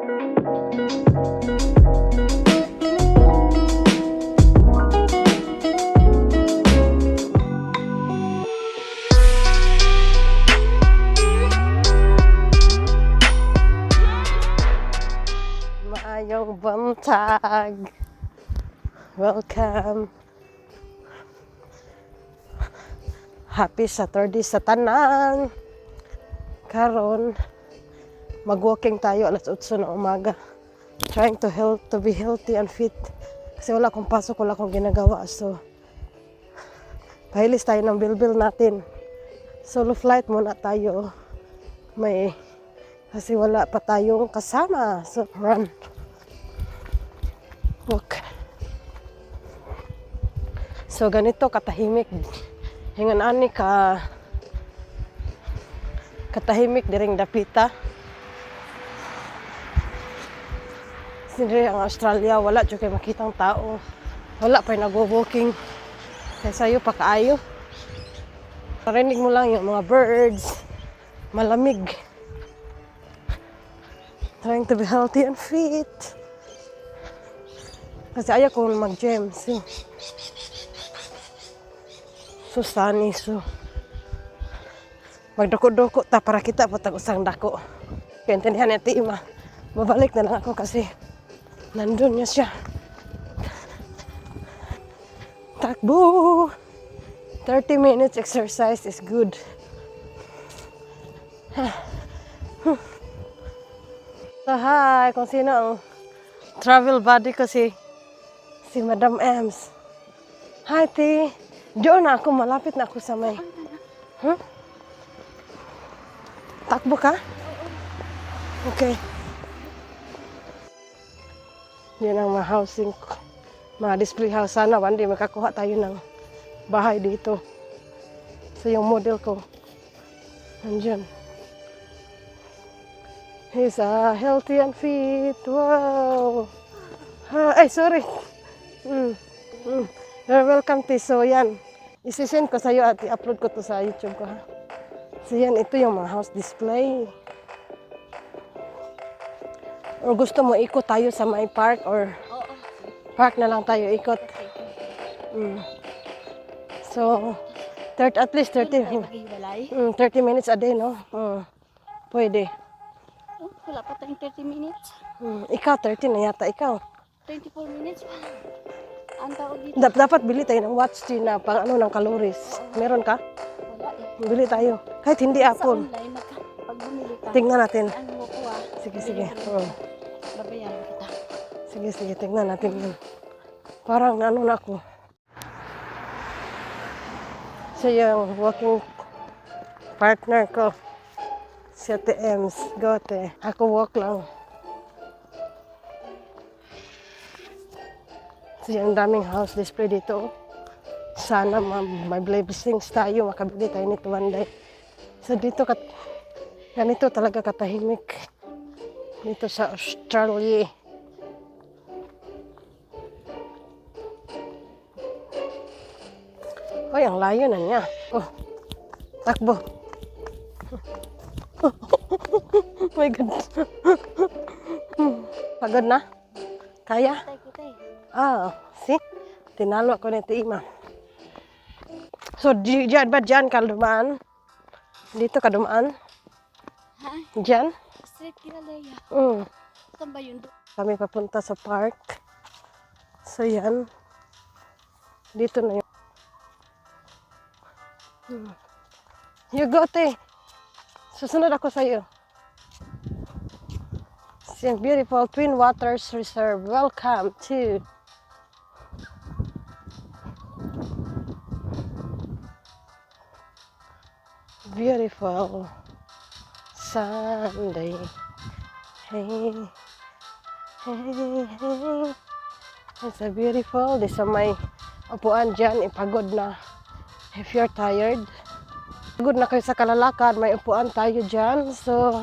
Maayong buntag. Welcome. Happy Saturday sa tanan. Karon mag-walking tayo alas 8 ng umaga. Trying to be healthy and fit. Kasi wala akong pasok, wala akong ginagawa. So, pahilis tayo ng bilbil natin. Solo flight muna tayo. Kasi wala pa tayong kasama. So, run. Walk. So, ganito katahimik. Hingan ani katahimik diring dapita. Sindri ang Australia, wala dyan kayo makitang tao. Wala pa nag-walking. Kaya sa'yo pa kaayo. Narinig mo lang yung mga birds. Malamig. Trying to be healthy and fit. Kasi ayaw ko mag-gym. So sunny. So magdako-dako ta para kita patag-usang dako. Kaya intindihan niya Tima. Mabalik na lang ako kasi nandun niya siya. Takbo! 30 minutes exercise is good. So hi, kung sino ang travel buddy ko si Madam Ems. Hi, T. Diyon na ako, malapit na ako sa may. Takbo ka? Okay. Yan ang mga housing, mga display house. Sana one day makakuha tayo ng bahay dito. So yung model ko, nandiyan. He's healthy and fit. Wow! Ay, sorry. You're welcome, T. So yan. Isisend ko sa'yo at i-upload ko to sa YouTube ko, ha? So yan, ito yung mga house display. Or gusto mo ikot tayo sa may park or park na lang tayo ikot. So, at least 30 minutes a day, no? Pwede. Wala pa tayong 30 minutes. Ikaw, 30 na yata. Ikaw? 24 minutes. Ang tao dito. Dapat bili tayo ng watch din na pang ano ng calories. Meron ka? Wala eh. Bili tayo. Kahit hindi apple. Sa online, pag bumili ka. Tingnan natin. Ano mo ko Sige. Babayaran kita. Sige. Tingnan natin yun. Parang ano na ako. Siya yung walking partner ko. Si Ate Ems. Gote. Ako walk lang. So, yung daming house display dito. Sana may blessings tayo, makabili tayo nito one day. So dito, ganito talaga katahimik. Dito sa Australia. Hoy, ang layo na niya. Oh, takbo. Oh my God. Pagod na? Kaya? See? Tinalo ako ni Tima. So, diyan ba dyan ka dumaan? Dito ka dumaan? Ha? Dyan? Straight Kiraleya. Saan ba yun? Kami papunta sa park. So, yan. Dito na yun. You go, te. Susunod ako sa'yo. Yung beautiful Twin Waters Reserve. Welcome to beautiful Sunday. Hey. It's a beautiful. Di sa may upuan dyan, ipagod na. If you're tired, pagod na kayo sa kalalakad, may upuan tayo dyan. So,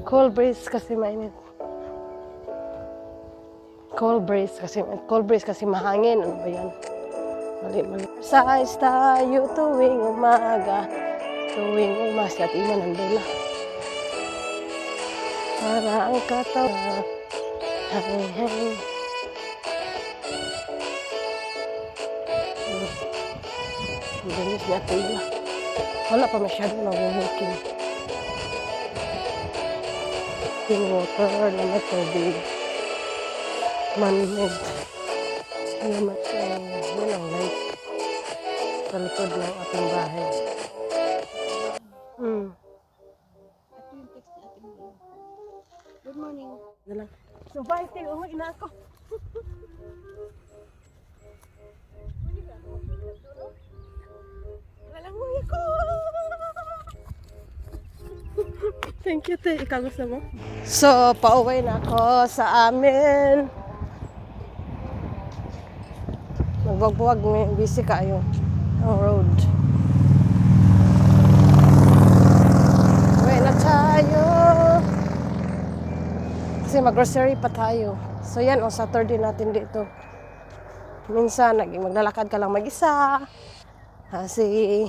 cold breeze kasi mainit. Cold breeze kasi mahangin. Ano ba yan? Mali. Exercise tayo tuwing umaga. Tuwing umaga. Si Ate Ima nandun na. para ang katawan. Hey, hey. Bilis niya tayo. Wala pa masyado nag-walking. Yung water na may tubig. Man-made. Naman siya, yun ang lake. Sa likod ng ating bahay. Ito yung text natin. Good morning. Dalang. So, bye, Ting. Umuwi na ako. Lalangoy ako. Thank you, Ting. Ikaw gusto mo? So, pauwi na ako sa amin. Magbuwag-buwag, may busy kayo. Ang road. Uwi na tayo. Kasi mag-grocery pa tayo. So yan, ang Saturday natin dito. Minsan, maglalakad ka lang mag-isa. Kasi,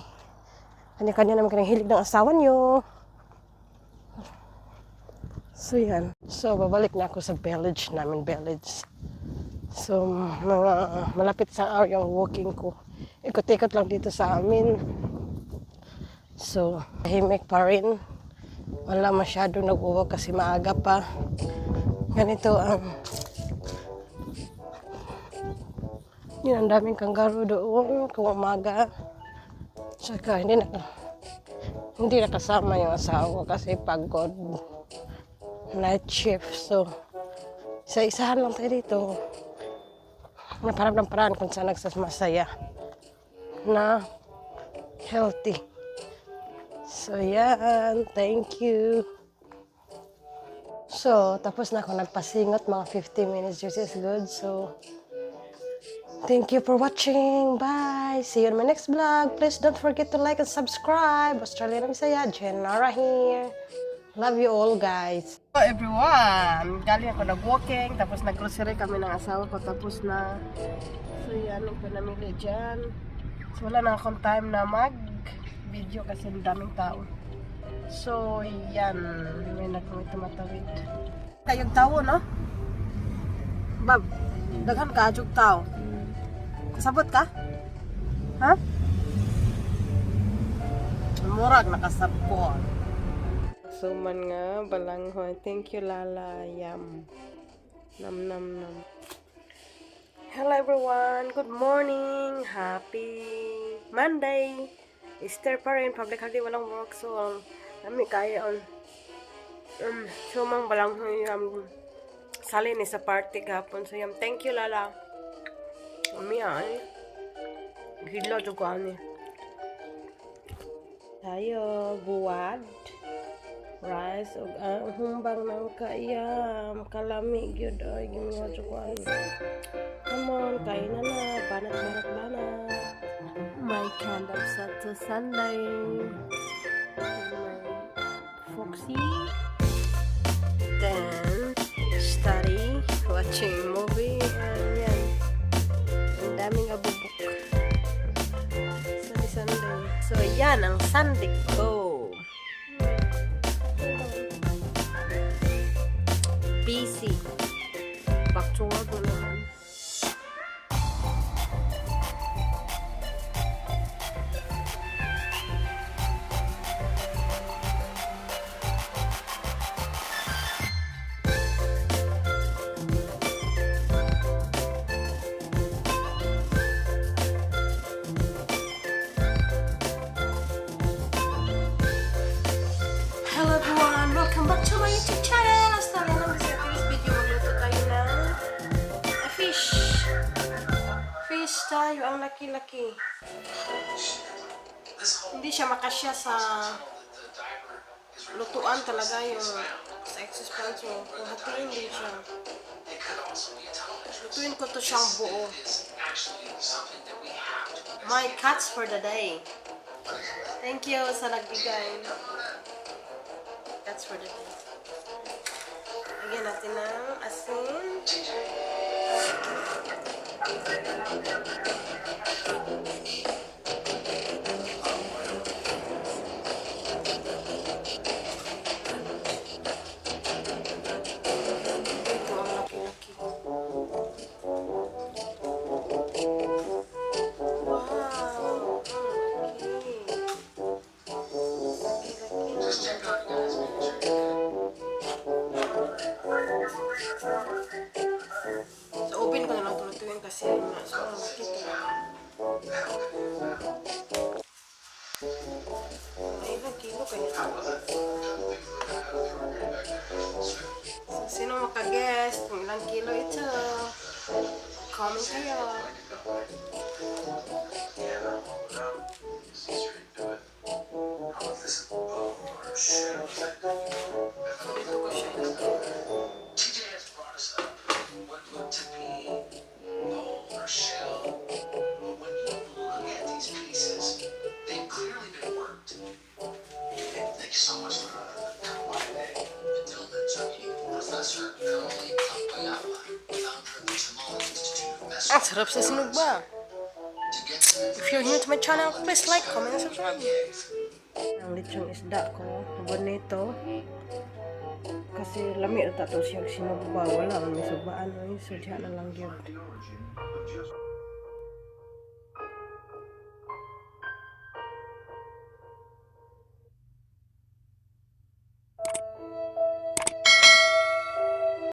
kanya-kanya naman kanyang hilig ng asawa nyo. So yan. So, babalik na ako sa village namin, village. So, mga malapit sa hour yung walking ko. Ikot-ikot lang dito sa amin. So, tahimik pa rin. Wala masyadong nag-walk kasi maaga pa. Ganito ang yun, ang daming kangaroo doon kung umaga. Saka hindi nakasama yung asawa kasi pagod. Night shift. So, isa-isahan lang tayo dito. Naparap ng paraan kung saan nagsasmasaya na healthy. So, yan. Thank you. So, tapos na ako nagpasingot. Mga 50 minutes, which is good. So, thank you for watching. Bye! See you in my next vlog. Please don't forget to like and subscribe. Australian Bisaya, Jenara here. Love you all, guys. Hello, everyone! Galing ako nag-walking. Tapos nag-grocery kami ng asawa ko. Tapos na, so yan, ang pinamili dyan. So, wala na akong time na mag-video kasi ang daming tao. So, yan. May tumatawid. Kayong tao, no? Bab, daghan ka, adjog tao. Kasabot ka? Ha? Murag, nakasabot. So, man nga, balanghoy. Thank you, Lala. Yum. Nam, nam, nam. Hello, everyone. Good morning. Happy Monday. Easter pa rin. Public holiday, walang work. So, kami kaya on sumang balanghoy salin sa party gapon. So yam, thank you Lala. Kami ay gidlo to ko ani. Tayo buwad rice ug humbang ng kaiyam kalami gyud ay gimiwa to ko ani. Come on, kain na banat. My kind of Saturday Sunday. Foxy, then study, watching movie, and yan, ang daming abubok sa Sunday. So yan ang Sunday ko. Busy. Back to work na naman. Hello everyone! Welcome back to my YouTube channel! Hasta rin naman sa today's video. Magluto tayo ng fish. Fish tayo, ang laki-laki. Hindi siya makasya sa lutuan talaga yung sa excess pan. So, kung hatiin din siya. Lutuin ko to siyang buo. My cuts for the day. Thank you sa nagbigay. That's for the day. Lagyan natin ng asin. Kaya, TJ has brought us up what looked to be gold or shell, but when you look at these pieces, they've clearly been worked. Thank you so much for coming by today. Until next meeting, Professor Caroline Campayama, founder of the Jamal Institute of Ang sarap sa sinog ba? to get some If you're new to my channel, information please like, comment, and subscribe. cave. Ang lechong isda ko, bonito. Kasi lami na tato siyang sinugba. Wala, may sugbaan. Ay, sudya na lang yun.